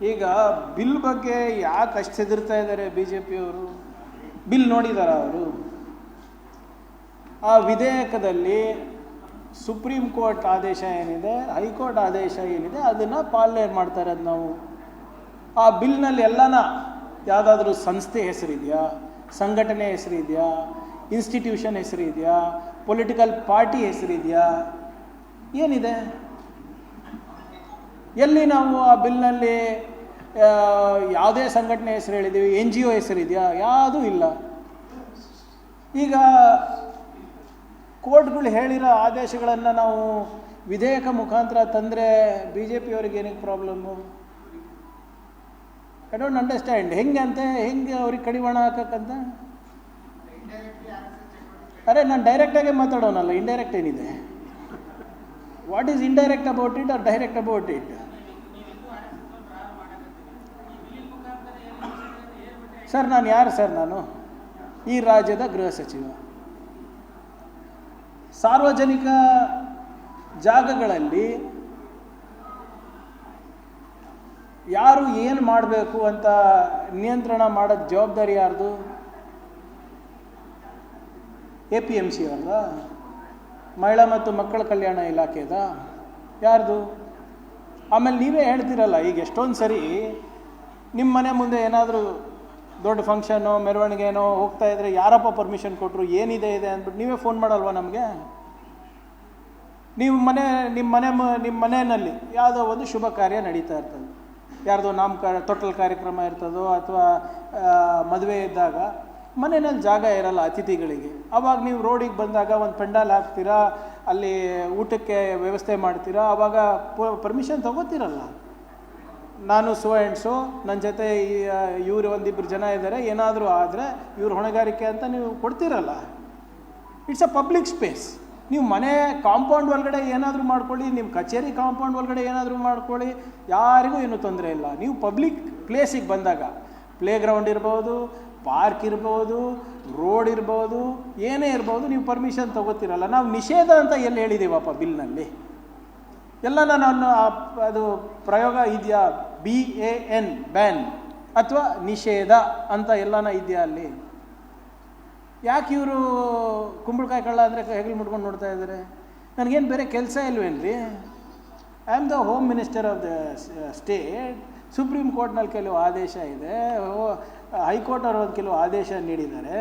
ಈಗ ಬಿಲ್ ಬಗ್ಗೆ ಯಾಕೆ ಅಷ್ಟು ಹೆದರ್ತಾ ಇದ್ದಾರೆ ಬಿ ಜೆ ಪಿಯವರು? ಬಿಲ್ ನೋಡಿದಾರ ಅವರು? ಆ ವಿಧೇಯಕದಲ್ಲಿ ಸುಪ್ರೀಂ ಕೋರ್ಟ್ ಆದೇಶ ಏನಿದೆ, ಹೈಕೋರ್ಟ್ ಆದೇಶ ಏನಿದೆ, ಅದನ್ನು ಪಾಲನೆ ಮಾಡ್ತಾ ಇರೋದು ನಾವು. ಆ ಬಿಲ್ನಲ್ಲಿ ಎಲ್ಲನ ಯಾವುದಾದ್ರೂ ಸಂಸ್ಥೆ ಹೆಸರಿದೆಯಾ, ಸಂಘಟನೆ ಹೆಸರಿದೆಯಾ, ಇನ್ಸ್ಟಿಟ್ಯೂಷನ್ ಹೆಸರಿದೆಯಾ, ಪೊಲಿಟಿಕಲ್ ಪಾರ್ಟಿ ಹೆಸರಿದೆಯಾ, ಏನಿದೆ? ಎಲ್ಲಿ ನಾವು ಆ ಬಿಲ್ನಲ್ಲಿ ಯಾವುದೇ ಸಂಘಟನೆ ಹೆಸರು ಹೇಳಿದ್ದೀವಿ, NGO ಹೆಸರಿದೆಯಾ? ಯಾವುದೂ ಇಲ್ಲ. ಈಗ ಕೋರ್ಟ್ಗಳು ಹೇಳಿರೋ ಆದೇಶಗಳನ್ನು ನಾವು ವಿಧೇಯಕ ಮುಖಾಂತರ ತಂದರೆ ಬಿ ಜೆ ಪಿಯವ್ರಿಗೆ ಏನಕ್ಕೆ ಪ್ರಾಬ್ಲಮ್ಮು? I don't understand. ಹೆಂಗೆ ಅವ್ರಿಗೆ ಕಡಿವಾಣ ಹಾಕಕ್ಕಂತ? ಅರೆ, ನಾನು ಡೈರೆಕ್ಟಾಗೆ ಮಾತಾಡೋನಲ್ಲ, ಇಂಡೈರೆಕ್ಟ್ ಏನಿದೆ? What is indirect about it or direct about it? Sir, ನಾನು ಯಾರು ಸರ್? ನಾನು ಈ ರಾಜ್ಯದ ಗೃಹ ಸಚಿವ. ಸಾರ್ವಜನಿಕ ಜಾಗಗಳಲ್ಲಿ ಯಾರು ಏನು ಮಾಡಬೇಕು ಅಂತ ನಿಯಂತ್ರಣ ಮಾಡೋದು ಜವಾಬ್ದಾರಿ ಯಾರ್ದು? APMC ಅವ್ರದ? ಮಹಿಳಾ ಮತ್ತು ಮಕ್ಕಳ ಕಲ್ಯಾಣ ಇಲಾಖೆದ? ಯಾರ್ದು? ಆಮೇಲೆ ನೀವೇ ಹೇಳ್ತೀರಲ್ಲ, ಈಗ ಎಷ್ಟೊಂದು ಸರಿ ನಿಮ್ಮ ಮನೆ ಮುಂದೆ ಏನಾದರೂ ದೊಡ್ಡ ಫಂಕ್ಷನ್ನು, ಮೆರವಣಿಗೆನೋ ಹೋಗ್ತಾ ಇದ್ರೆ ಯಾರಪ್ಪ ಪರ್ಮಿಷನ್ ಕೊಟ್ಟರು, ಏನಿದೆ ಅಂದ್ಬಿಟ್ಟು ನೀವೇ ಫೋನ್ ಮಾಡಲ್ವಾ ನಮಗೆ? ನಿಮ್ಮ ಮನೆಯಲ್ಲಿ ಯಾವುದೋ ಒಂದು ಶುಭ ಕಾರ್ಯ ನಡೀತಾ ಇರ್ತದೆ, ಯಾರ್ದೋ ತೊಟ್ಟಲ್ ಕಾರ್ಯಕ್ರಮ ಇರ್ತದೋ ಅಥವಾ ಮದುವೆ ಇದ್ದಾಗ ಮನೆಯಲ್ಲಿ ಜಾಗ ಇರಲ್ಲ ಅತಿಥಿಗಳಿಗೆ. ಆವಾಗ ನೀವು ರೋಡಿಗೆ ಬಂದಾಗ ಒಂದು ಪೆಂಡಾಲ್ ಹಾಕ್ತೀರಾ, ಅಲ್ಲಿ ಊಟಕ್ಕೆ ವ್ಯವಸ್ಥೆ ಮಾಡ್ತೀರಾ, ಆವಾಗ ಪರ್ಮಿಷನ್ ತಗೋತೀರಲ್ಲ. ನಾನು ಸೋ ಆ್ಯಂಡ್ ಸೋ, ನನ್ನ ಜೊತೆ ಇವರು ಒಂದಿಬ್ಬರು ಜನ ಇದ್ದಾರೆ, ಏನಾದರೂ ಆದರೆ ಇವ್ರ ಹೊಣೆಗಾರಿಕೆ ಅಂತ ನೀವು ಕೊಡ್ತೀರಲ್ಲ. It's a public space. ನೀವು ಮನೆ ಕಾಂಪೌಂಡ್ ಒಳಗಡೆ ಏನಾದರೂ ಮಾಡ್ಕೊಳ್ಳಿ, ನಿಮ್ಮ ಕಚೇರಿ ಕಾಂಪೌಂಡ್ ಒಳಗಡೆ ಏನಾದರೂ ಮಾಡ್ಕೊಳ್ಳಿ, ಯಾರಿಗೂ ಏನೂ ತೊಂದರೆ ಇಲ್ಲ. ನೀವು ಪಬ್ಲಿಕ್ ಪ್ಲೇಸಿಗೆ ಬಂದಾಗ ಪ್ಲೇಗ್ರೌಂಡ್ ಇರ್ಬೋದು, ಪಾರ್ಕ್ ಇರ್ಬೋದು, ರೋಡ್ ಇರ್ಬೋದು, ಏನೇ ಇರ್ಬೋದು, ನೀವು ಪರ್ಮಿಷನ್ ತೊಗೋತೀರಲ್ಲ. ನಾವು ನಿಷೇಧ ಅಂತ ಎಲ್ಲಿ ಹೇಳಿದ್ದೀವಪ್ಪ ಬಿಲ್ನಲ್ಲಿ? ಎಲ್ಲನ ನಾನು ಅದು ಪ್ರಯೋಗ ಇದೆಯಾ? BAN, ಬ್ಯಾನ್, ಅಥವಾ ನಿಷೇಧ ಅಂತ ಎಲ್ಲನ ಇದೆಯಾ ಅಲ್ಲಿ? ಯಾಕೆ ಇವರು ಕುಂಬಳಕಾಯಿ ಕಳ್ಳ ಅಂದರೆ ಹೆಗಲು ಮುಟ್ಕೊಂಡು ನೋಡ್ತಾ ಇದ್ದಾರೆ? ನನಗೇನು ಬೇರೆ ಕೆಲಸ ಇಲ್ವೇನ್ರಿ? I am the home minister of the state. Supreme ಕೋರ್ಟ್ನಲ್ಲಿ ಕೆಲವು ಆದೇಶ ಇದೆ, ಹೈಕೋರ್ಟ್ ಅವರು ಒಂದು ಕೆಲವು ಆದೇಶ ನೀಡಿದ್ದಾರೆ,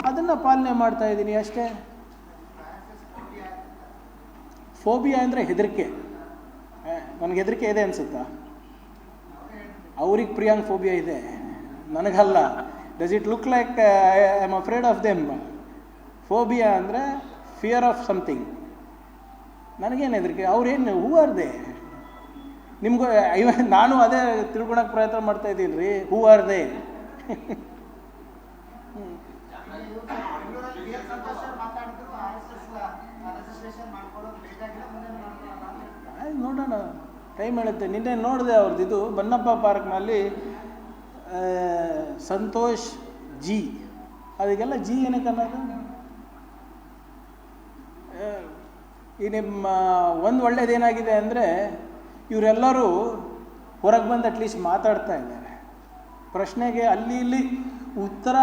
ಅದನ್ನು ಪಾಲನೆ ಮಾಡ್ತಾ ಇದ್ದೀನಿ ಅಷ್ಟೇ. ಫೋಬಿಯಾ ಅಂದರೆ ಹೆದರಿಕೆ. ನನಗೆ ಹೆದರಿಕೆ ಇದೆ ಅನಿಸುತ್ತಾ? ಅವ್ರಿಗೆ ಪ್ರಿಯಾಂಕ್ ಫೋಬಿಯಾ ಇದೆ, ನನಗಲ್ಲ. Does it look like I am afraid of them? Phobia ಅಂದರೆ ಫಿಯರ್ ಆಫ್ ಸಮಥಿಂಗ್. ನನಗೇನು ಹೆದರಿಕೆ? ಅವ್ರೇನು ಹೂ ಆರ್ ದೇ? ನಿಮ್ಗೂ ನಾನು ಅದೇ ತಿಳ್ಕೊಳಕ್ಕೆ ಪ್ರಯತ್ನ ಮಾಡ್ತಾ ಇದ್ದೀನಿ ರೀ. Who are they? ನೋಡೋಣ, ಟೈಮ್ ಹೇಳುತ್ತೆ. ನಿನ್ನೆ ನೋಡಿದೆ ಅವ್ರದ್ದು ಇದು ಬನ್ನಪ್ಪ ಪಾರ್ಕ್ನಲ್ಲಿ ಸಂತೋಷ್ ಜಿ, ಅದಕ್ಕೆಲ್ಲ ಜಿ ಏನಕ್ಕೆ ಅನ್ನೋದು? ಈ ನಿಮ್ಮ ಒಂದು ಒಳ್ಳೇದೇನಾಗಿದೆ ಅಂದರೆ ಇವರೆಲ್ಲರೂ ಹೊರಗೆ ಬಂದು ಅಟ್ಲೀಸ್ಟ್ ಮಾತಾಡ್ತಾ ಇದ್ದಾರೆ, ಪ್ರಶ್ನೆಗೆ ಅಲ್ಲಿ ಇಲ್ಲಿ ಉತ್ತರ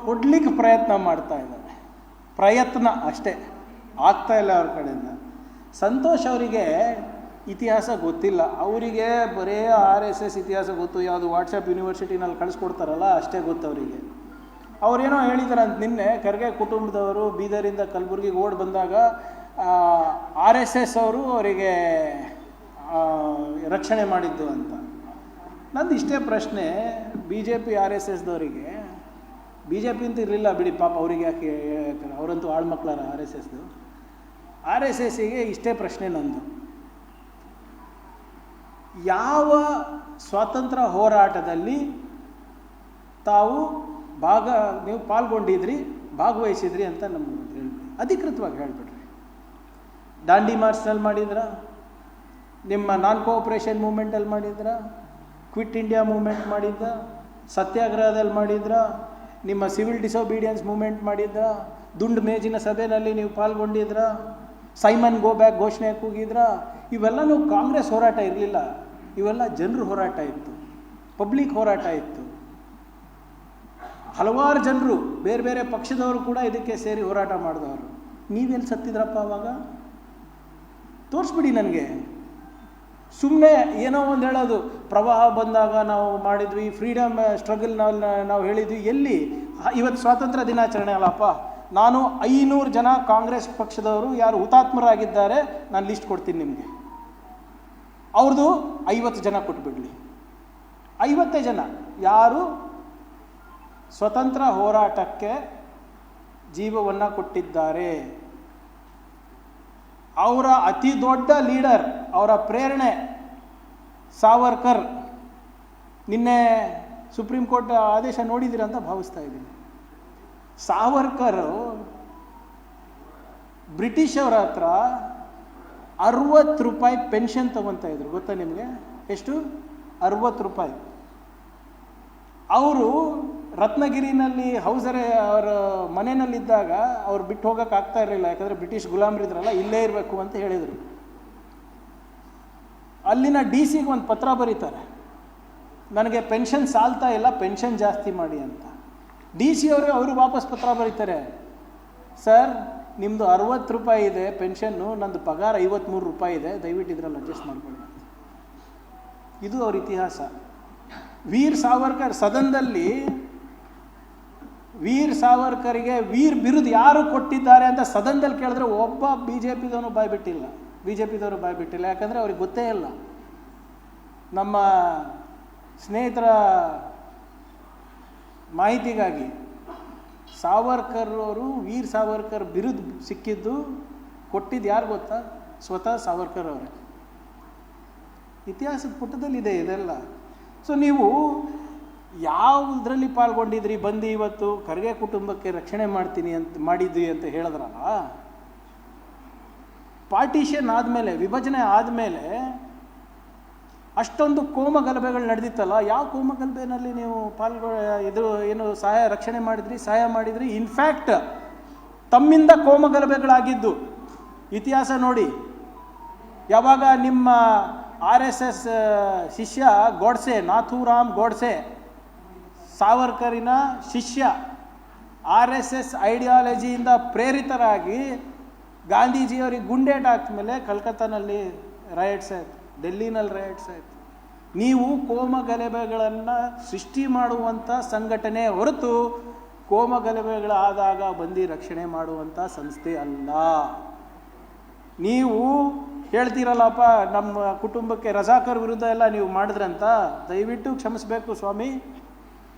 ಕೊಡ್ಲಿಕ್ಕೆ ಪ್ರಯತ್ನ ಮಾಡ್ತಾ ಇದ್ದಾರೆ. ಪ್ರಯತ್ನ ಅಷ್ಟೇ, ಆಗ್ತಾ ಇಲ್ಲ ಅವ್ರ ಕಡೆಯಿಂದ. ಸಂತೋಷ್ ಅವರಿಗೆ ಇತಿಹಾಸ ಗೊತ್ತಿಲ್ಲ, ಅವರಿಗೆ ಬರೀ RSS ಇತಿಹಾಸ ಗೊತ್ತು, ಯಾವುದು ವಾಟ್ಸಪ್ ಯೂನಿವರ್ಸಿಟಿನಲ್ಲಿ ಕಳಿಸ್ಕೊಡ್ತಾರಲ್ಲ ಅಷ್ಟೇ ಗೊತ್ತು ಅವರಿಗೆ. ಅವರೇನೋ ಹೇಳಿದಾರಂತ ನಿನ್ನೆ, ಖರ್ಗೆ ಕುಟುಂಬದವರು ಬೀದರಿಂದ ಕಲಬುರ್ಗಿಗೆ ಓಡಿ ಬಂದಾಗ RSS ಅವರು ಅವರಿಗೆ ರಕ್ಷಣೆ ಮಾಡಿದ್ದು ಅಂತ. ನಂದು ಇಷ್ಟೇ ಪ್ರಶ್ನೆ, BJP RSSದವರಿಗೆ, BJP ಅಂತ ಇರಲಿಲ್ಲ ಬಿಡಿ ಪಾಪ, ಅವರಿಗೆ ಯಾಕೆ? ಅವರಂತೂ ಆಳ್ಮಕ್ಳಾರ RSSದು. RSSಗೆ ಇಷ್ಟೇ ಪ್ರಶ್ನೆ ನಂದು, ಯಾವ ಸ್ವಾತಂತ್ರ್ಯ ಹೋರಾಟದಲ್ಲಿ ತಾವು ನೀವು ಪಾಲ್ಗೊಂಡಿದ್ರಿ, ಭಾಗವಹಿಸಿದ್ರಿ ಅಂತ ನಮ್ಗೆ ಹೇಳ್ಬಿಡಿ, ಅಧಿಕೃತವಾಗಿ ಹೇಳ್ಬಿಡ್ರಿ. ದಾಂಡಿ ಮಾರ್ಚ್ನಲ್ಲಿ ಮಾಡಿದ್ರ? ನಿಮ್ಮ ನಾನ್ ಕೋಆಪರೇಷನ್ ಮೂವ್ಮೆಂಟಲ್ಲಿ ಮಾಡಿದ್ರ? ಕ್ವಿಟ್ ಇಂಡಿಯಾ ಮೂವ್ಮೆಂಟ್ ಮಾಡಿದ್ದ? ಸತ್ಯಾಗ್ರಹದಲ್ಲಿ ಮಾಡಿದ್ರ? ನಿಮ್ಮ ಸಿವಿಲ್ ಡಿಸೊಬೀಡಿಯನ್ಸ್ ಮೂವ್ಮೆಂಟ್ ಮಾಡಿದ್ರ? ದುಂಡು ಮೇಜಿನ ಸಭೆಯಲ್ಲಿ ನೀವು ಪಾಲ್ಗೊಂಡಿದ್ರ? ಸೈಮನ್ ಗೋ ಬ್ಯಾಕ್ ಘೋಷಣೆ ಕೂಗಿದ್ರ? ಇವೆಲ್ಲನೂ ಕಾಂಗ್ರೆಸ್ ಹೋರಾಟ ಇರಲಿಲ್ಲ. ಇವೆಲ್ಲ ಜನರ ಹೋರಾಟ ಇತ್ತು, ಪಬ್ಲಿಕ್ ಹೋರಾಟ ಇತ್ತು. ಹಲವಾರು ಜನರು ಬೇರೆ ಬೇರೆ ಪಕ್ಷದವರು ಕೂಡ ಇದಕ್ಕೆ ಸೇರಿ ಹೋರಾಟ ಮಾಡಿದವರು. ನೀವೆಲ್ಲಿ ಸತ್ತಿದ್ರಪ್ಪ ಅವಾಗ? ತೋರಿಸ್ಬಿಡಿ ನನಗೆ. ಸುಮ್ಮನೆ ಏನೋ ಒಂದು ಹೇಳೋದು, ಪ್ರವಾಹ ಬಂದಾಗ ನಾವು ಮಾಡಿದ್ವಿ, ಫ್ರೀಡಮ್ ಸ್ಟ್ರಗಲ್ ನಾವು ಹೇಳಿದ್ವಿ. ಎಲ್ಲಿ? ಇವತ್ತು ಸ್ವಾತಂತ್ರ್ಯ ದಿನಾಚರಣೆ ಅಲ್ಲಪ್ಪ, ನಾನು 500 ಜನ ಕಾಂಗ್ರೆಸ್ ಪಕ್ಷದವರು ಯಾರು ಹುತಾತ್ಮರಾಗಿದ್ದಾರೆ ನಾನು ಲಿಸ್ಟ್ ಕೊಡ್ತೀನಿ ನಿಮಗೆ. ಅವ್ರದ್ದು 50 ಜನ ಕೊಟ್ಬಿಡ್ಲಿ. 50 ಜನ ಯಾರು ಸ್ವತಂತ್ರ ಹೋರಾಟಕ್ಕೆ ಜೀವವನ್ನು ಕೊಟ್ಟಿದ್ದಾರೆ. ಅವರ ಅತಿ ದೊಡ್ಡ ಲೀಡರ್, ಅವರ ಪ್ರೇರಣೆ ಸಾವರ್ಕರ್. ನಿನ್ನೆ ಸುಪ್ರೀಂ ಕೋರ್ಟ್ ಆದೇಶ ನೋಡಿದ್ದೀರ ಅಂತ ಭಾವಿಸ್ತಾ ಇದ್ದೀನಿ. ಸಾವರ್ಕರ್ ಬ್ರಿಟಿಷ್ ಅವರ ಹತ್ರ 60 ರೂಪಾಯಿ ಪೆನ್ಷನ್ ತಗೊತಾ ಇದ್ರು, ಗೊತ್ತಾ ನಿಮಗೆ? ಎಷ್ಟು? 60 ರೂಪಾಯಿ. ಅವರು ರತ್ನಗಿರಿನಲ್ಲಿ ಅವರ ಮನೆಯಲ್ಲಿದ್ದಾಗ ಅವ್ರು ಬಿಟ್ಟು ಹೋಗೋಕೆ ಆಗ್ತಾ ಇರಲಿಲ್ಲ, ಯಾಕಂದರೆ ಬ್ರಿಟಿಷ್ ಗುಲಾಮರಿದ್ರಲ್ಲ, ಇಲ್ಲೇ ಇರಬೇಕು ಅಂತ ಹೇಳಿದರು. ಅಲ್ಲಿನ DC-ಗೆ ಒಂದು ಪತ್ರ ಬರೀತಾರೆ, ನನಗೆ ಪೆನ್ಷನ್ ಸಾಲ್ತಾ ಇಲ್ಲ, ಪೆನ್ಷನ್ ಜಾಸ್ತಿ ಮಾಡಿ ಅಂತ. DC ಅವರು ವಾಪಸ್ ಪತ್ರ ಬರೀತಾರೆ, ಸರ್ ನಿಮ್ಮದು 60 ರೂಪಾಯಿ ಇದೆ ಪೆನ್ಷನ್ನು, ನಂದು ಪಗಾರ 53 ರೂಪಾಯಿ ಇದೆ, ದಯವಿಟ್ಟು ಇದರಲ್ಲಿ ಅಡ್ಜಸ್ಟ್ ಮಾಡ್ಕೊಳ್ಳಿ ಅಂತ. ಇದು ಅವ್ರ ಇತಿಹಾಸ. ವೀರ್ ಸಾವರ್ಕರ್ ಸದನದಲ್ಲಿ ವೀರ್ ಸಾವರ್ಕರ್ಗೆ ವೀರ್ ಬಿರುದು ಯಾರು ಕೊಟ್ಟಿದ್ದಾರೆ ಅಂತ ಸದನದಲ್ಲಿ ಕೇಳಿದ್ರೆ ಒಬ್ಬ BJPದವನು ಬಾಯ್ಬಿಟ್ಟಿಲ್ಲ. ಯಾಕಂದರೆ ಅವ್ರಿಗೆ ಗೊತ್ತೇ ಇಲ್ಲ. ನಮ್ಮ ಸ್ನೇಹಿತರ ಮಾಹಿತಿಗಾಗಿ ಸಾವರ್ಕರ್ ಅವರು ವೀರ್ ಸಾವರ್ಕರ್ ಬಿರುದು ಸಿಕ್ಕಿದ್ದು ಕೊಟ್ಟಿದ್ದು ಯಾರು ಗೊತ್ತಾ? ಸ್ವತಃ ಸಾವರ್ಕರ್ ಅವರೇ. ಇತಿಹಾಸದ ಪುಟದಲ್ಲಿದೆ ಇದೆಲ್ಲ. ಸೊ ನೀವು ಯಾವುದರಲ್ಲಿ ಪಾಲ್ಗೊಂಡಿದ್ರಿ? ಬಂದು ಇವತ್ತು ಖರ್ಗೆ ಕುಟುಂಬಕ್ಕೆ ರಕ್ಷಣೆ ಮಾಡಿದ್ವಿ ಅಂತ ಹೇಳಿದ್ರಲ್ಲ. ಪಾರ್ಟಿಷನ್ ಆದಮೇಲೆ, ವಿಭಜನೆ ಆದಮೇಲೆ ಅಷ್ಟೊಂದು ಕೋಮಗಲಭೆಗಳು ನಡೆದಿತ್ತಲ್ಲ. ಯಾವ ಕೋಮಗಲಭೆನಲ್ಲಿ ನೀವು ರಕ್ಷಣೆ ಮಾಡಿದ್ರಿ, ಸಹಾಯ ಮಾಡಿದ್ರಿ? ಇನ್ಫ್ಯಾಕ್ಟ್ ತಮ್ಮಿಂದ ಕೋಮಗಲಭೆಗಳಾಗಿದ್ದು ಇತಿಹಾಸ ನೋಡಿ. ಯಾವಾಗ ನಿಮ್ಮ RSS ಶಿಷ್ಯ ಗೋಡ್ಸೆ, ನಾಥೂರಾಮ್ ಗೋಡ್ಸೆ, ಸಾವರ್ಕರಿನ ಶಿಷ್ಯ, RSS ಐಡಿಯಾಲಜಿಯಿಂದ ಪ್ರೇರಿತರಾಗಿ ಗಾಂಧೀಜಿಯವರಿಗೆ ಗುಂಡೇಟ್ ಹಾಕ್ಮೇಲೆ ಕಲ್ಕತ್ತಾನಲ್ಲಿ ರೈಟ್ಸ್ ಆಯಿತು, ಡೆಲ್ಲಿನಲ್ಲಿ ರೈಟ್ಸ್ ಆಯಿತು. ನೀವು ಕೋಮಗಲಭೆಗಳನ್ನು ಸೃಷ್ಟಿ ಮಾಡುವಂಥ ಸಂಘಟನೆ ಹೊರತು ಕೋಮಗಲಭೆಗಳಾದಾಗ ಬಂದು ರಕ್ಷಣೆ ಮಾಡುವಂಥ ಸಂಸ್ಥೆ ಅಲ್ಲ. ನೀವು ಹೇಳ್ತೀರಲ್ಲಪ್ಪ, ನಮ್ಮ ಕುಟುಂಬಕ್ಕೆ ರಜಾಕರ್ ವಿರುದ್ಧ ಎಲ್ಲ ನೀವು ಮಾಡಿದ್ರಂತ, ದಯವಿಟ್ಟು ಕ್ಷಮಿಸಬೇಕು ಸ್ವಾಮಿ.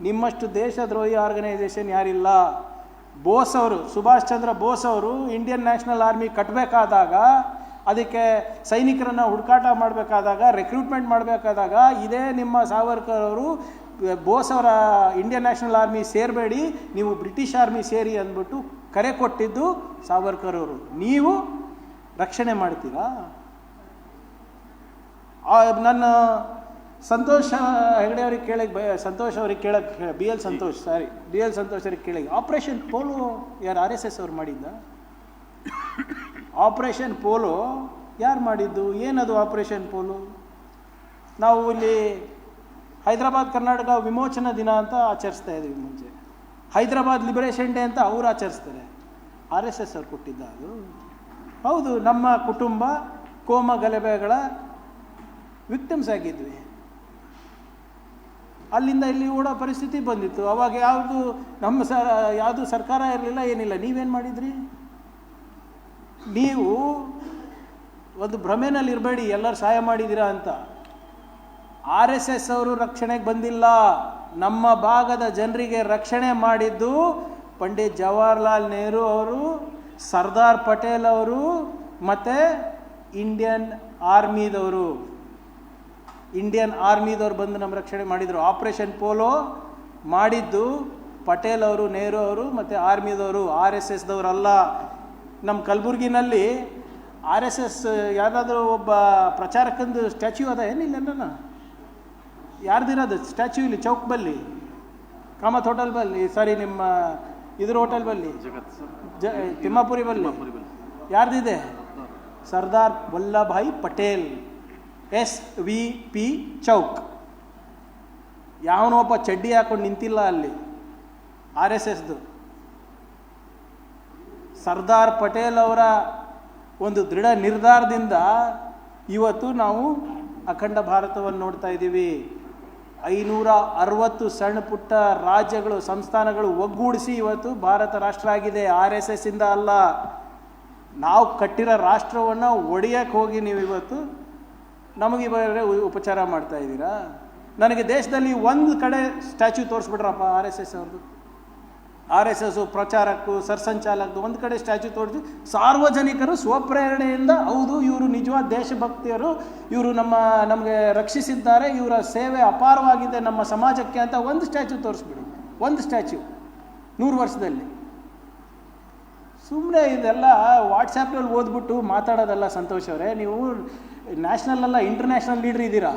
ನಿಮ್ಮಷ್ಟು ದೇಶದ್ರೋಹಿ ಆರ್ಗನೈಸೇಷನ್ ಯಾರಿಲ್ಲ. ಸುಭಾಷ್ ಚಂದ್ರ ಬೋಸ್ ಅವರು ಇಂಡಿಯನ್ ನ್ಯಾಷನಲ್ ಆರ್ಮಿ ಕಟ್ಟಬೇಕಾದಾಗ, ಅದಕ್ಕೆ ಸೈನಿಕರನ್ನು ಹುಡುಕಾಟ ಮಾಡಬೇಕಾದಾಗ, ರಿಕ್ರೂಟ್ಮೆಂಟ್ ಮಾಡಬೇಕಾದಾಗ, ಇದೇ ನಿಮ್ಮ ಸಾವರ್ಕರ್ ಅವರು ಬೋಸ್ ಅವರ ಇಂಡಿಯನ್ ನ್ಯಾಷನಲ್ ಆರ್ಮಿ ಸೇರಬೇಡಿ, ನೀವು ಬ್ರಿಟಿಷ್ ಆರ್ಮಿ ಸೇರಿ ಅಂದ್ಬಿಟ್ಟು ಕರೆ ಕೊಟ್ಟಿದ್ದು ಸಾವರ್ಕರ್ ಅವರು. ನೀವು ರಕ್ಷಣೆ ಮಾಡ್ತೀರಾ? ನನ್ನ ಸಂತೋಷ್ ಹೆಗಡೆ ಅವ್ರಿಗೆ ಕೇಳಕ್ಕೆ ಡಿ ಎಲ್ ಸಂತೋಷ್ ಅವ್ರಿಗೆ ಕೇಳಿ, ಆಪರೇಷನ್ ಪೋಲೋ ಯಾರು RSS ಅವ್ರು ಮಾಡಿದ್ದ? ಆಪರೇಷನ್ ಪೋಲೋ ಯಾರು ಮಾಡಿದ್ದು? ಏನದು ಆಪರೇಷನ್ ಪೋಲೋ? ನಾವು ಇಲ್ಲಿ ಹೈದರಾಬಾದ್ ಕರ್ನಾಟಕ ವಿಮೋಚನಾ ದಿನ ಅಂತ ಆಚರಿಸ್ತಾ ಇದ್ದೀವಿ. ಮುಂಚೆ ಹೈದರಾಬಾದ್ ಲಿಬರೇಷನ್ ಡೇ ಅಂತ ಅವ್ರು ಆಚರಿಸ್ತಾರೆ. RSS ಅವ್ರು ಕೊಟ್ಟಿದ್ದ ಅದು? ಹೌದು. ನಮ್ಮ ಕುಟುಂಬ ಕೋಮಗಲಭೆಗಳ ವಿಕ್ಟಿಮ್ಸ್ ಆಗಿದ್ವಿ. ಅಲ್ಲಿಂದ ಇಲ್ಲಿ ಓಡೋ ಪರಿಸ್ಥಿತಿ ಬಂದಿತ್ತು. ಅವಾಗ ಯಾವುದು ಸರ್ಕಾರ ಇರಲಿಲ್ಲ, ಏನಿಲ್ಲ. ನೀವೇನು ಮಾಡಿದ್ರಿ? ನೀವು ಒಂದು ಭ್ರಮೆನಲ್ಲಿ ಇರಬೇಡಿ, ಎಲ್ಲರೂ ಸಹಾಯ ಮಾಡಿದ್ದೀರಾ ಅಂತ. RSS ಅವರು ರಕ್ಷಣೆಗೆ ಬಂದಿಲ್ಲ. ನಮ್ಮ ಭಾಗದ ಜನರಿಗೆ ರಕ್ಷಣೆ ಮಾಡಿದ್ದು ಪಂಡಿತ್ ಜವಾಹರ್ಲಾಲ್ ನೆಹರು ಅವರು, ಸರ್ದಾರ್ ಪಟೇಲ್ ಅವರು ಮತ್ತು ಇಂಡಿಯನ್ ಆರ್ಮಿದವರು ಬಂದು ನಮ್ಮ ರಕ್ಷಣೆ ಮಾಡಿದರು. ಆಪರೇಷನ್ ಪೋಲೋ ಮಾಡಿದ್ದು ಪಟೇಲ್ ಅವರು, ನೆಹರು ಅವರು ಮತ್ತು ಆರ್ಮಿದವರು, RSSದವರಲ್ಲ. ನಮ್ಮ ಕಲಬುರ್ಗಿನಲ್ಲಿ RSS ಯಾವುದಾದ್ರೂ ಒಬ್ಬ ಪ್ರಚಾರಕಂದು ಸ್ಟ್ಯಾಚ್ಯೂ ಅದ ಏನಿಲ್ಲ? ಯಾರ್ದಿರೋದು ಸ್ಟ್ಯಾಚ್ಯೂ? ಇಲ್ಲಿ ಚೌಕ್ ಬಲ್ಲಿ, ಕಾಮತ್ ಹೋಟೆಲ್ ಬಲ್ಲಿ, ನಿಮ್ಮ ಇದ್ರ ಹೋಟೆಲ್ ಬಲ್ಲಿ, ತಿಮ್ಮಾಪುರಿ ಬಲ್ಲಿ ಯಾರ್ದಿದೆ? ಸರ್ದಾರ್ ವಲ್ಲಭಾಯಿ ಪಟೇಲ್. SVP ಚೌಕ್. ಯಾವನೊಬ್ಬ ಚಡ್ಡಿ ಹಾಕೊಂಡು ನಿಂತಿಲ್ಲ ಅಲ್ಲಿ. RSSದು ಸರ್ದಾರ್ ಪಟೇಲ್ ಅವರ ಒಂದು ದೃಢ ನಿರ್ಧಾರದಿಂದ ಇವತ್ತು ನಾವು ಅಖಂಡ ಭಾರತವನ್ನು ನೋಡ್ತಾ ಇದ್ದೀವಿ. 560 ಸಣ್ಣ ಪುಟ್ಟ ರಾಜ್ಯಗಳು, ಸಂಸ್ಥಾನಗಳು ಒಗ್ಗೂಡಿಸಿ ಇವತ್ತು ಭಾರತ ರಾಷ್ಟ್ರ ಆಗಿದೆ. RSS ಇಂದ ಅಲ್ಲ. ನಾವು ಕಟ್ಟಿರೋ ರಾಷ್ಟ್ರವನ್ನು ಒಡೆಯಕ್ಕೆ ಹೋಗಿ ನೀವು ಇವತ್ತು ನಮಗೆ ಉಪಚಾರ ಮಾಡ್ತಾ ಇದ್ದೀರಾ. ನನಗೆ ದೇಶದಲ್ಲಿ ಒಂದು ಕಡೆ ಸ್ಟ್ಯಾಚ್ಯೂ ತೋರಿಸ್ಬಿಟ್ರಪ್ಪ RSS ಅವ್ರದ್ದು. RSS ಪ್ರಚಾರಕ್ಕೂ ಸರ್ಸಂಚಾಲಕದ್ದು ಒಂದು ಕಡೆ ಸ್ಟ್ಯಾಚ್ಯೂ ತೋರಿಸಿ ಸಾರ್ವಜನಿಕರು ಸ್ವಪ್ರೇರಣೆಯಿಂದ ಹೌದು ಇವರು ನಿಜವಾದ ದೇಶಭಕ್ತಿಯರು, ಇವರು ನಮಗೆ ರಕ್ಷಿಸಿದ್ದಾರೆ, ಇವರ ಸೇವೆ ಅಪಾರವಾಗಿದೆ ನಮ್ಮ ಸಮಾಜಕ್ಕೆ ಅಂತ ಒಂದು ಸ್ಟ್ಯಾಚ್ಯೂ ತೋರಿಸ್ಬಿಡಿ. ಒಂದು ಸ್ಟ್ಯಾಚ್ಯೂ 100 ವರ್ಷದಲ್ಲಿ. ಸುಮ್ಮನೆ ಇದೆಲ್ಲ ವಾಟ್ಸಪ್ನಲ್ಲಿ ಓದ್ಬಿಟ್ಟು ಮಾತಾಡೋದಲ್ಲ ಸಂತೋಷ್ ಅವರೇ. ನೀವು ನ್ಯಾಷನಲ್ ಅಲ್ಲ ಇಂಟರ್ನ್ಯಾಷನಲ್ ಲೀಡ್ರ್ ಇದ್ದೀರಾ.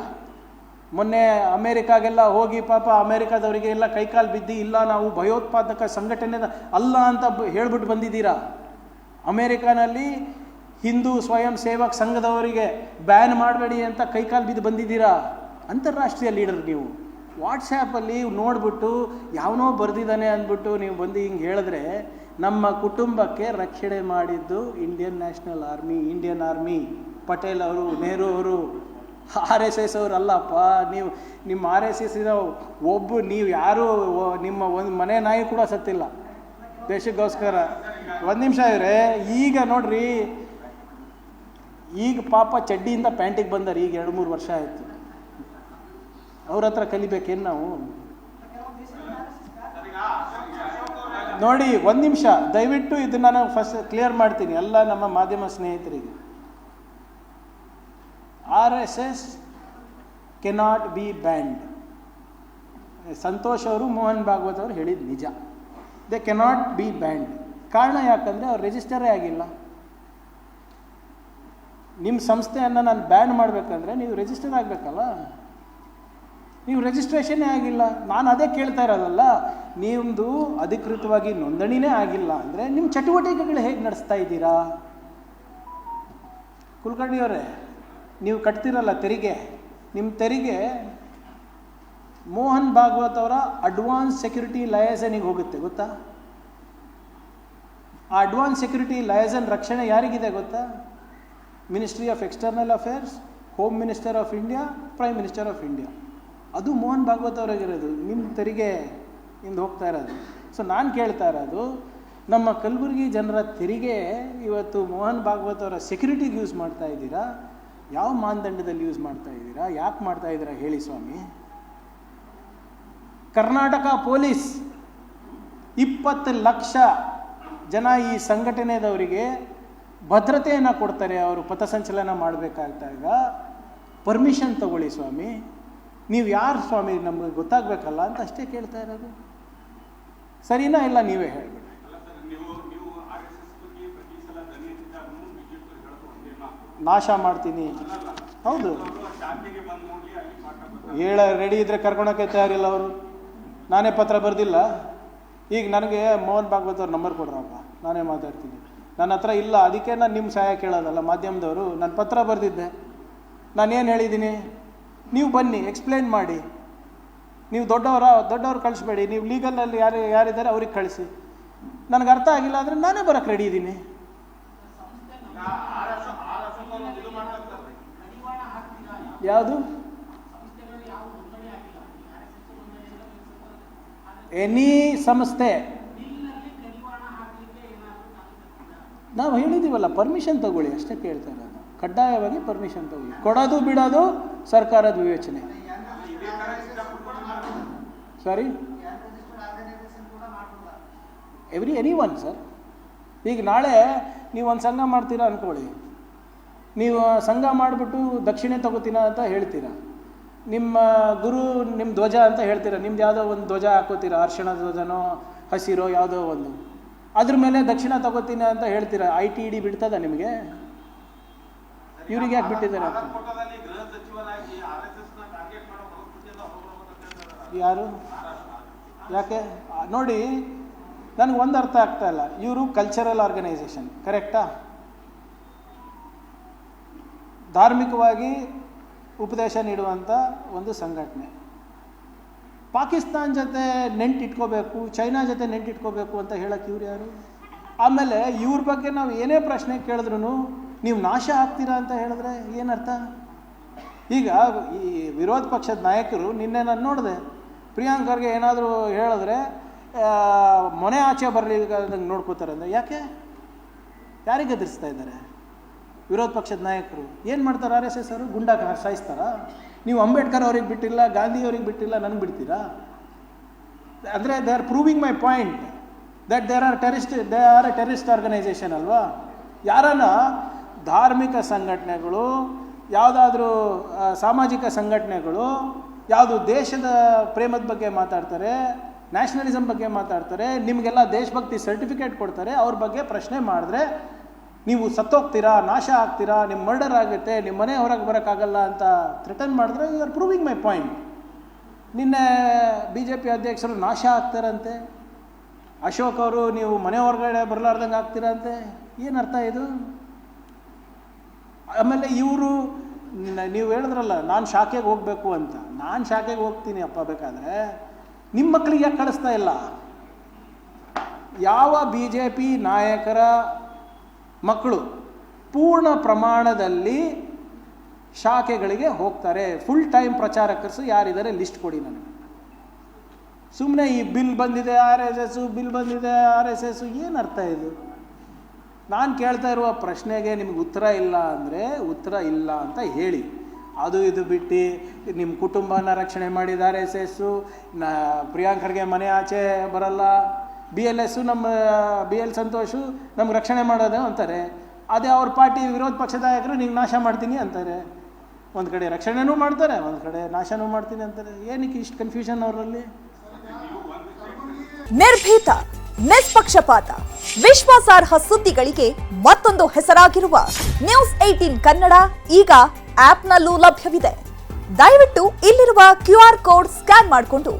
ಮೊನ್ನೆ ಅಮೇರಿಕಾಗೆಲ್ಲ ಹೋಗಿ ಪಾಪ ಅಮೇರಿಕಾದವರಿಗೆ ಎಲ್ಲ ಕೈಕಾಲು ಬಿದ್ದು ಇಲ್ಲ ನಾವು ಭಯೋತ್ಪಾದಕ ಸಂಘಟನೆ ಅಲ್ಲ ಅಂತ ಹೇಳ್ಬಿಟ್ಟು ಬಂದಿದ್ದೀರಾ. ಅಮೇರಿಕಾನಲ್ಲಿ ಹಿಂದೂ ಸ್ವಯಂ ಸೇವಕ್ ಸಂಘದವರಿಗೆ ಬ್ಯಾನ್ ಮಾಡಬೇಡಿ ಅಂತ ಕೈಕಾಲು ಬಿದ್ದು ಬಂದಿದ್ದೀರಾ. ಅಂತಾರಾಷ್ಟ್ರೀಯ ಲೀಡರ್ ನೀವು. ವಾಟ್ಸ್ಯಾಪಲ್ಲಿ ನೋಡಿಬಿಟ್ಟು ಯಾವನೋ ಬರೆದಿದ್ದಾನೆ ಅಂದ್ಬಿಟ್ಟು ನೀವು ಬಂದು ಹಿಂಗೆ ಹೇಳಿದ್ರೆ ನಮ್ಮ ಕುಟುಂಬಕ್ಕೆ ರಕ್ಷಣೆ ಮಾಡಿದ್ದು Indian national army, Indian army, Patel ಅವರು, ನೆಹರು ಅವರು, RSS ಅವರು ಅಲ್ಲಪ್ಪ. ನೀವು ನಿಮ್ಮ RSS ನೀವು ಯಾರು ನಿಮ್ಮ ಒಂದು ಮನೆ ನಾಯಿ ಕೂಡ ಸತ್ತಿಲ್ಲ ದೇಶಕ್ಕೋಸ್ಕರ. ಒಂದು ನಿಮಿಷ ಇದ್ರೆ ಈಗ ನೋಡ್ರಿ, ಈಗ ಪಾಪ ಚಡ್ಡಿಯಿಂದ ಪ್ಯಾಂಟಿಗೆ ಬಂದಾರೆ. ಈಗ 2-3 ವರ್ಷ ಆಯಿತು. ಅವ್ರ ಹತ್ರ ಕಲಿಬೇಕೇನು ನಾವು? ನೋಡಿ ಒಂದು ನಿಮಿಷ ದಯವಿಟ್ಟು ಇದನ್ನ ನಾನು ಫಸ್ಟ್ ಕ್ಲಿಯರ್ ಮಾಡ್ತೀನಿ ಎಲ್ಲ ನಮ್ಮ ಮಾಧ್ಯಮ ಸ್ನೇಹಿತರಿಗೆ. RSS cannot be band. Santosh ಅವರು, ಮೋಹನ್ ಭಾಗವತ್ ಅವರು ಹೇಳಿದ್ದು ನಿಜ. They cannot be band. ಕಾರಣ ಯಾಕಂದರೆ ಅವ್ರು ರಿಜಿಸ್ಟರೇ ಆಗಿಲ್ಲ. ನಿಮ್ಮ ಸಂಸ್ಥೆಯನ್ನು ನಾನು ಬ್ಯಾನ್ ಮಾಡಬೇಕಂದ್ರೆ ನೀವು ರಿಜಿಸ್ಟರ್ ಆಗಬೇಕಲ್ಲ. ನೀವು ರಿಜಿಸ್ಟ್ರೇಷನ್ನೇ ಆಗಿಲ್ಲ. ನಾನು ಅದೇ ಕೇಳ್ತಾ ಇರೋದಲ್ಲ, ನಿಮ್ಮದು ಅಧಿಕೃತವಾಗಿ ನೋಂದಣಿನೇ ಆಗಿಲ್ಲ ಅಂದರೆ ನಿಮ್ಮ ಚಟುವಟಿಕೆಗಳು ಹೇಗೆ ನಡೆಸ್ತಾ ಇದ್ದೀರಾ? ಕುಲಕರ್ಣಿಯವರೇ, ನೀವು ಕಟ್ತಿರಲ್ಲ ತೆರಿಗೆ, ನಿಮ್ಮ ತೆರಿಗೆ ಮೋಹನ್ ಭಾಗವತ್ ಅವರ ಅಡ್ವಾನ್ಸ್ ಸೆಕ್ಯೂರಿಟಿ ಲಯಸನಿಗೆ ಹೋಗುತ್ತೆ ಗೊತ್ತಾ? ಆ ಅಡ್ವಾನ್ಸ್ ಸೆಕ್ಯೂರಿಟಿ ಲಯಸನ್ ರಕ್ಷಣೆ ಯಾರಿಗಿದೆ ಗೊತ್ತಾ? Ministry of external affairs, home minister of India, prime minister of India. ಅದು ಮೋಹನ್ ಭಾಗವತ್ ಅವರಾಗಿರೋದು. ನಿಮ್ಮ ತೆರಿಗೆ ನಿಮ್ದು ಹೋಗ್ತಾ ಇರೋದು. ಸೊ ನಾನು ಕೇಳ್ತಾ ಇರೋದು, ನಮ್ಮ ಕಲಬುರಗಿ ಜನರ ತೆರಿಗೆ ಇವತ್ತು ಮೋಹನ್ ಭಾಗವತ್ ಅವರ ಸೆಕ್ಯೂರಿಟಿಗೆ ಯೂಸ್ ಮಾಡ್ತಾ ಇದ್ದೀರಾ? ಯಾವ ಮಾನದಂಡದಲ್ಲಿ ಯೂಸ್ ಮಾಡ್ತಾ ಇದ್ದೀರಾ? ಯಾಕೆ ಮಾಡ್ತಾ ಇದ್ದೀರಾ ಹೇಳಿ ಸ್ವಾಮಿ. ಕರ್ನಾಟಕ ಪೊಲೀಸ್ 20 ಲಕ್ಷ ಜನ ಈ ಸಂಘಟನೆದವರಿಗೆ ಭದ್ರತೆಯನ್ನು ಕೊಡ್ತಾರೆ. ಅವರು ಪಥಸಂಚಲನ ಮಾಡಬೇಕಾದಾಗ ಪರ್ಮಿಷನ್ ತಗೊಳ್ಳಿ ಸ್ವಾಮಿ. ನೀವು ಯಾರು ಸ್ವಾಮಿ ನಮಗೆ ಗೊತ್ತಾಗಬೇಕಲ್ಲ ಅಂತ ಅಷ್ಟೇ ಕೇಳ್ತಾ ಇರೋದು. ಸರಿನಾ ಇಲ್ಲ ನೀವೇ ಹೇಳ್ಬಿಡಿ. ನಾಶ ಮಾಡ್ತೀನಿ. ಹೌದು, ರೆಡಿ ಇದ್ರೆ ಕರ್ಕೊಳಕ್ಕೆ ತಯಾರಿಲ್ಲ ಅವರು. ನಾನೇ ಪತ್ರ ಬರೆದಿಲ್ಲ. ಈಗ ನನಗೆ ಮೋಹನ್ ಭಾಗವತ್ ಅವ್ರ ನಂಬರ್ ಕೊಡ್ರಪ್ಪ, ನಾನೇ ಮಾತಾಡ್ತೀನಿ. ನನ್ನ ಹತ್ರ ಇಲ್ಲ, ಅದಕ್ಕೆ ನಾನು ನಿಮ್ಮ ಸಹಾಯ ಕೇಳೋದಲ್ಲ ಮಾಧ್ಯಮದವರು. ನಾನು ಪತ್ರ ಬರೆದಿದ್ದೆ. ನಾನೇನು ಹೇಳಿದ್ದೀನಿ, ನೀವು ಬನ್ನಿ ಎಕ್ಸ್ಪ್ಲೇನ್ ಮಾಡಿ. ನೀವು ದೊಡ್ಡವ್ರು ಕಳಿಸ್ಬೇಡಿ. ನೀವು ಲೀಗಲಲ್ಲಿ ಯಾರಿದ್ದಾರೆ ಅವ್ರಿಗೆ ಕಳಿಸಿ. ನನಗೆ ಅರ್ಥ ಆಗಿಲ್ಲ ಅಂದರೆ ನಾನೇ ಬರೋಕ್ಕೆ ರೆಡಿ ಇದ್ದೀನಿ. ಯಾವುದು? ಎನಿ ಸಂಸ್ಥೆ ನಾವು ಹೇಳಿದ್ದೀವಲ್ಲ, ಪರ್ಮಿಷನ್ ತಗೊಳ್ಳಿ ಅಷ್ಟೇ ಕೇಳ್ತಾ ಇರೋದು. ಕಡ್ಡಾಯವಾಗಿ ಪರ್ಮಿಷನ್ ತಗೊಳ್ಳಿ. ಕೊಡೋದು ಬಿಡೋದು ಸರ್ಕಾರದ ವಿವೇಚನೆ. ಸಾರಿ, ಎನಿ ಒನ್ ಸರ್. ಈಗ ನಾಳೆ ನೀವು ಒಂದು ಸಂಘ ಮಾಡ್ತೀರಾ ಅಂದ್ಕೊಳ್ಳಿ. ನೀವು ಸಂಘ ಮಾಡಿಬಿಟ್ಟು ದಕ್ಷಿಣೆ ತಗೋತೀನ ಅಂತ ಹೇಳ್ತೀರಾ. ನಿಮ್ಮ ಗುರು ನಿಮ್ಮ ಧ್ವಜ ಅಂತ ಹೇಳ್ತೀರಾ. ನಿಮ್ದು ಯಾವುದೋ ಒಂದು ಧ್ವಜ ಹಾಕೋತೀರಾ, ಅರ್ಶಿಣ ಧ್ವಜನೋ ಹಸಿರೋ ಯಾವುದೋ ಒಂದು. ಅದ್ರ ಮೇಲೆ ದಕ್ಷಿಣ ತಗೋತೀನಿ ಅಂತ ಹೇಳ್ತೀರಾ. ITED ಬಿಡ್ತದ ನಿಮಗೆ? ಇವ್ರಿಗೆ ಯಾಕೆ ಬಿಟ್ಟಿದ್ದಾರೆ? ಯಾರು? ಯಾಕೆ ನೋಡಿ, ನನಗೆ ಒಂದು ಅರ್ಥ ಆಗ್ತಾ ಇಲ್ಲ. ಇವರು ಕಲ್ಚರಲ್ ಆರ್ಗನೈಸೇಷನ್ ಕರೆಕ್ಟಾ? ಧಾರ್ಮಿಕವಾಗಿ ಉಪದೇಶ ನೀಡುವಂಥ ಒಂದು ಸಂಘಟನೆ. ಪಾಕಿಸ್ತಾನ ಜೊತೆ ನೆಂಟಿಟ್ಕೋಬೇಕು, ಚೈನಾ ಜೊತೆ ನೆಂಟಿಟ್ಕೋಬೇಕು ಅಂತ ಹೇಳಕ್ಕೆ ಇವ್ರು ಯಾರು? ಆಮೇಲೆ ಇವ್ರ ಬಗ್ಗೆ ನಾವು ಏನೇ ಪ್ರಶ್ನೆ ಕೇಳಿದ್ರು ನೀವು ನಾಶ ಆಗ್ತೀರಾ ಅಂತ ಹೇಳಿದ್ರೆ ಏನರ್ಥ? ಈಗ ಈ ವಿರೋಧ ಪಕ್ಷದ ನಾಯಕರು ನಿನ್ನೆ ನಾನು ನೋಡಿದೆ, ಪ್ರಿಯಾಂಕ್ ಖರ್ಗೆ ಏನಾದರೂ ಹೇಳಿದ್ರೆ ಮೊನೆ ಆಚೆ ಬರಲಿ ನೋಡ್ಕೋತಾರೆ ಅಂದರೆ ಯಾಕೆ? ಯಾರಿಗೆ ಎದುರಿಸ್ತಾ ಇದ್ದಾರೆ ವಿರೋಧ ಪಕ್ಷದ ನಾಯಕರು? ಏನು ಮಾಡ್ತಾರೆ RSS ಅವರು? ಗುಂಡಾಗ ಸಾಯಿಸ್ತಾರ? ನೀವು ಅಂಬೇಡ್ಕರ್ ಅವ್ರಿಗೆ ಬಿಟ್ಟಿಲ್ಲ, ಗಾಂಧಿ ಅವ್ರಿಗೆ ಬಿಟ್ಟಿಲ್ಲ, ನನಗೆ ಬಿಡ್ತೀರಾ? ಅಂದರೆ they are proving my point that they are a terrorist organisation ಅಲ್ವಾ? ಯಾರನ್ನ ಧಾರ್ಮಿಕ ಸಂಘಟನೆಗಳು, ಯಾವುದಾದ್ರೂ ಸಾಮಾಜಿಕ ಸಂಘಟನೆಗಳು ಯಾವುದು ದೇಶದ ಪ್ರೇಮದ ಬಗ್ಗೆ ಮಾತಾಡ್ತಾರೆ, ನ್ಯಾಷನಲಿಸಮ್ ಬಗ್ಗೆ ಮಾತಾಡ್ತಾರೆ, ನಿಮಗೆಲ್ಲ ದೇಶಭಕ್ತಿ ಸರ್ಟಿಫಿಕೇಟ್ ಕೊಡ್ತಾರೆ, ಅವ್ರ ಬಗ್ಗೆ ಪ್ರಶ್ನೆ ಮಾಡಿದ್ರೆ ನೀವು ಸತ್ತೋಗ್ತೀರಾ, ನಾಶ ಆಗ್ತೀರಾ, ನಿಮ್ಮ ಮರ್ಡರ್ ಆಗುತ್ತೆ, ನಿಮ್ಮ ಮನೆ ಹೊರಗೆ ಬರೋಕ್ಕಾಗಲ್ಲ ಅಂತ ಥ್ರೆಟನ್ ಮಾಡಿದ್ರೆ you are proving my point. ನಿನ್ನೆ BJP ಅಧ್ಯಕ್ಷರು ನಾಶ ಆಗ್ತಾರಂತೆ, ಅಶೋಕ್ ಅವರು ನೀವು ಮನೆ ಹೊರಗಡೆ ಬರಲಾರ್ದಂಗೆ ಆಗ್ತೀರಂತೆ. ಏನರ್ಥ ಇದು? ಆಮೇಲೆ ಇವರು ನೀವು ಹೇಳಿದ್ರಲ್ಲ ನಾನು ಶಾಖೆಗೆ ಹೋಗಬೇಕು ಅಂತ. ನಾನು ಶಾಖೆಗೆ ಹೋಗ್ತೀನಿ ಅಪ್ಪ, ಬೇಕಾದರೆ ನಿಮ್ಮ ಮಕ್ಕಳಿಗೆ ಯಾಕೆ ಕಳಿಸ್ತಾ ಇಲ್ಲ? ಯಾವ BJP ನಾಯಕರ ಮಕ್ಕಳು ಪೂರ್ಣ ಪ್ರಮಾಣದಲ್ಲಿ ಶಾಖೆಗಳಿಗೆ ಹೋಗ್ತಾರೆ? ಫುಲ್ ಟೈಮ್ ಪ್ರಚಾರಕರು ಯಾರಿದ್ದಾರೆ ಲಿಸ್ಟ್ ಕೊಡಿ ನನಗೆ. ಸುಮ್ಮನೆ ಈ ಬಿಲ್ ಬಂದಿದೆ RSS, ಬಿಲ್ ಬಂದಿದೆ RSS, ಏನರ್ಥ ಇದು? ನಾನು ಕೇಳ್ತಾ ಇರುವ ಪ್ರಶ್ನೆಗೆ ನಿಮ್ಗೆ ಉತ್ತರ ಇಲ್ಲ ಅಂದರೆ ಉತ್ತರ ಇಲ್ಲ ಅಂತ ಹೇಳಿ. ಅದು ಇದು ಬಿಟ್ಟು ನಿಮ್ಮ ಕುಟುಂಬನ ರಕ್ಷಣೆ ಮಾಡಿದ RSS, ಪ್ರಿಯಾಂಕ್ ಖರ್ಗೆ ಮನೆ ಆಚೆ ಬರಲ್ಲ, BLS ನಮ್ಮ BL ಸಂತೋಷು ನಮ್ಗೆ ರಕ್ಷಣೆ ಮಾಡೋದು ಅಂತಾರೆ. ಅದೇ ಅವ್ರ ಪಾರ್ಟಿ ವಿರೋಧ ಪಕ್ಷದ ನಾಯಕರು ನಿಂಗೆ ನಾಶ ಮಾಡ್ತೀನಿ ಅಂತಾರೆ. ಒಂದು ಕಡೆ ರಕ್ಷಣೆನೂ ಮಾಡ್ತಾರೆ, ಒಂದು ಕಡೆ ನಾಶನೂ ಮಾಡ್ತೀನಿ ಅಂತಾರೆ. ಏನಕ್ಕೆ ಇಷ್ಟು ಕನ್ಫ್ಯೂಷನ್ ಅವರಲ್ಲಿ? ನಿರ್ಭೀತ, ನಿಷ್ಪಕ್ಷಪಾತ, ವಿಶ್ವಾಸಾರ್ಹ ಸುದ್ದಿಗಳಿಗೆ ಮತ್ತೊಂದು ಹೆಸರಾಗಿರುವ ನ್ಯೂಸ್ 18 ಕನ್ನಡ ಈಗ ಆಪ್ನಲ್ಲೂ ಲಭ್ಯವಿದೆ. ದಯವಿಟ್ಟು ಇಲ್ಲಿರುವ QR ಕೋಡ್ ಸ್ಕ್ಯಾನ್ ಮಾಡಿಕೊಂಡು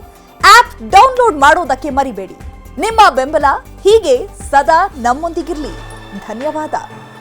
ಆಪ್ ಡೌನ್ಲೋಡ್ ಮಾಡೋದಕ್ಕೆ ಮರಿಬೇಡಿ. ನಿಮ್ಮ ಬೆಂಬಲ ಹೀಗೆ ಸದಾ ನಮ್ಮೊಂದಿಗಿರಲಿ. ಧನ್ಯವಾದ.